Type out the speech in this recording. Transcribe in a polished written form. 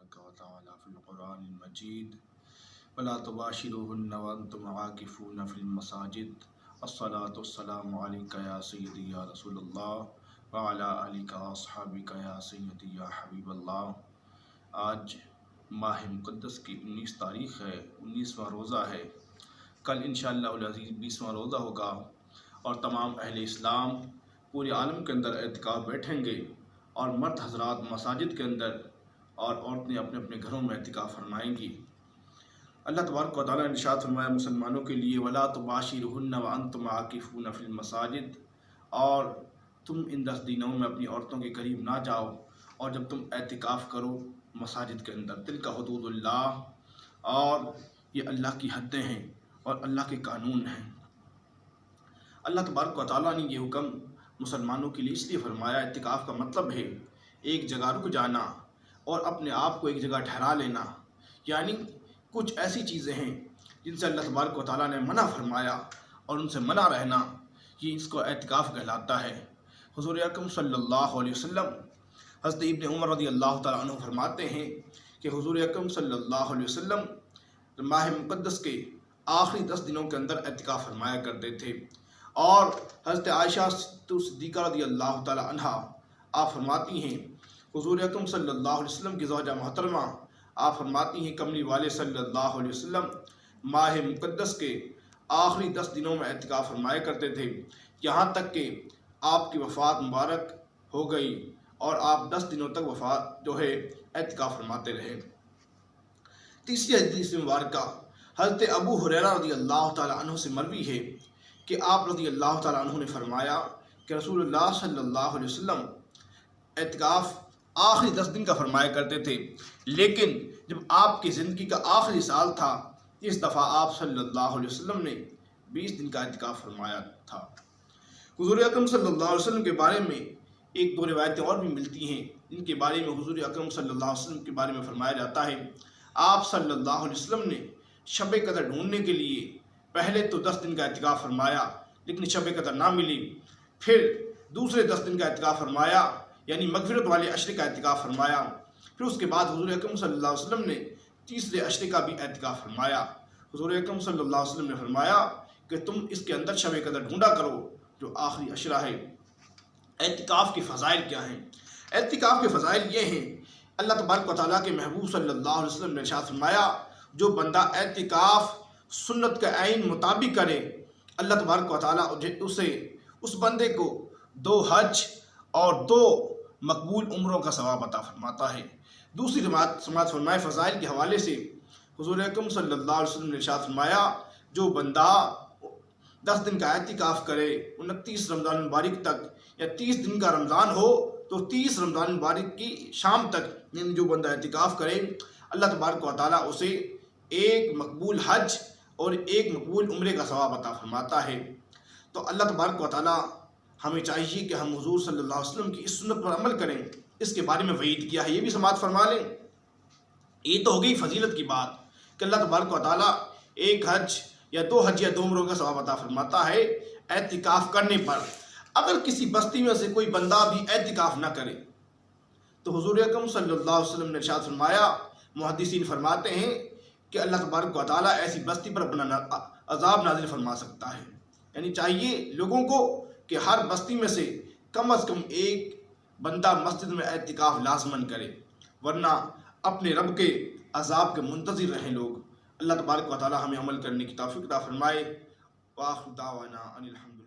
تبارک و تعالی فی القرآن المجید ولا تباشروهن وانتم عاکفون فی المساجد الصلاۃ والسلام علیک یا سیدی یا رسول اللہ وعلی آلک واصحابک یا سیدی یا حبیب اللہ۔ آج ماہ مقدس کی 19 تاریخ ہے، 19واں روزہ ہے۔ کل انشاءاللہ العزیز 20واں روزہ ہوگا اور تمام اہل اسلام پورے عالم کے اندر اعتکاف بیٹھیں گے اور مرد حضرات مساجد کے اندر اور عورتیں اپنے اپنے گھروں میں اعتکاف فرمائیں گی۔ اللہ تبارک و تعالیٰ نے ارشاد فرمایا مسلمانوں کے لیے وَلَا تُبَاشِرُهُنَّ وَأَنْتُمْ عَاكِفُونَ فِي الْمَسَاجِدِ، اور تم ان 10 دنوں میں اپنی عورتوں کے قریب نہ جاؤ اور جب تم اعتکاف کرو مساجد کے اندر۔ تلک حدود اللہ، اور یہ اللہ کی حدیں ہیں اور اللہ کے قانون ہیں۔ اللہ تبارک و تعالیٰ نے یہ حکم مسلمانوں کے لیے اس لیے فرمایا، اعتکاف کا مطلب ہے ایک جگہ رک جانا اور اپنے آپ کو ایک جگہ ٹھہرا لینا، یعنی کچھ ایسی چیزیں ہیں جن سے اللہ تبارک و تعالیٰ نے منع فرمایا اور ان سے منع رہنا، یہ اس کو اعتکاف کہلاتا ہے۔ حضور اکرم صلی اللہ علیہ وسلم، حضرت ابن عمر رضی اللہ تعالیٰ عنہ فرماتے ہیں کہ حضور اکرم صلی اللہ علیہ وسلم ماہ مقدس کے آخری 10 دنوں کے اندر اعتکاف فرمایا کرتے تھے، اور حضرت عائشہ صدیقہ رضی اللہ تعالیٰ عنہ آپ فرماتی ہیں حضور اکرم صلی اللہ علیہ وسلم کی زوجہ محترمہ، آپ فرماتی ہیں کملی والے صلی اللہ علیہ وسلم ماہ مقدس کے آخری 10 دنوں میں اعتکاف فرمایا کرتے تھے، یہاں تک کہ آپ کی وفات مبارک ہو گئی اور آپ 10 دنوں تک وفات اعتکاف فرماتے رہے۔ تیسری حدیث مبارکہ حضرت ابو ہریرہ رضی اللہ تعالیٰ عنہ سے مروی ہے کہ آپ رضی اللہ تعالیٰ عنہ نے فرمایا کہ رسول اللہ صلی اللہ علیہ وسلم اعتکاف آخری 10 دن کا فرمایا کرتے تھے، لیکن جب آپ کی زندگی کا آخری سال تھا اس دفعہ آپ صلی اللہ علیہ وسلم نے 20 دن کا اعتکاف فرمایا تھا۔ حضور اکرم صلی اللہ علیہ وسلم کے بارے میں ایک دو روایتیں اور بھی ملتی ہیں، جن کے بارے میں حضور اکرم صلی اللہ علیہ وسلم کے بارے میں فرمایا جاتا ہے آپ صلی اللہ علیہ وسلم نے شب قدر ڈھونڈنے کے لیے پہلے تو 10 دن کا اعتکاف فرمایا لیکن شب قدر نہ ملی، پھر دوسرے 10 دن کا اعتکاف فرمایا یعنی مغفرت والے عشرے کا اعتکاف فرمایا، پھر اس کے بعد حضور اکرم صلی اللہ علیہ وسلم نے تیسرے عشرے کا بھی اعتکاف فرمایا۔ حضور اکرم صلی اللہ علیہ وسلم نے فرمایا کہ تم اس کے اندر شب قدر ڈھونڈا کرو جو آخری عشرہ ہے۔ اعتکاف کے فضائل کیا ہیں؟ اعتکاف کے فضائل یہ ہیں، اللہ تبارک و تعالیٰ کے محبوب صلی اللہ علیہ وسلم نے ارشاد فرمایا جو بندہ اعتکاف سنت کے عین مطابق کرے اللہ تبارک و تعالیٰ اس بندے کو 2 حج اور 2 مقبول عمروں کا ثواب عطا فرماتا ہے۔ دوسری سماعت فرمائے فضائل کے حوالے سے حضور اکرم صلی اللہ علیہ وسلم نے ارشاد فرمایا جو بندہ 10 دن کا اعتکاف کرے 29 رمضان مبارک تک، یا 30 دن کا رمضان ہو تو 30 رمضان مبارک کی شام تک، یعنی جو بندہ اعتکاف کرے اللہ تبارک و تعالیٰ اسے 1 مقبول حج اور 1 مقبول عمرے کا ثواب عطا فرماتا ہے۔ تو اللہ تبارک و تعالیٰ ہمیں چاہیے کہ ہم حضور صلی اللہ علیہ وسلم کی اس سنت پر عمل کریں، اس کے بارے میں وعید کیا ہے یہ بھی سماعت فرما لیں۔ یہ تو ہو گئی فضیلت کی بات کہ اللہ تبارک و تعالیٰ 1 حج یا 2 حج یا 2 عمروں کا ثواب عطا فرماتا ہے اعتکاف کرنے پر۔ اگر کسی بستی میں سے کوئی بندہ بھی اعتکاف نہ کرے تو حضور اکرم صلی اللہ علیہ وسلم نے ارشاد فرمایا، محدثین فرماتے ہیں کہ اللہ تبارک و تعالیٰ ایسی بستی پر اپنا عذاب نازل فرما سکتا ہے۔ یعنی چاہیے لوگوں کو کہ ہر بستی میں سے کم از کم 1 بندہ مسجد میں اعتکاف لازماً کرے، ورنہ اپنے رب کے عذاب کے منتظر رہیں لوگ۔ اللہ تبارک و تعالیٰ ہمیں عمل کرنے کی توفیق عطا فرمائے۔ وآخر دعوانا ان الحمد للہ۔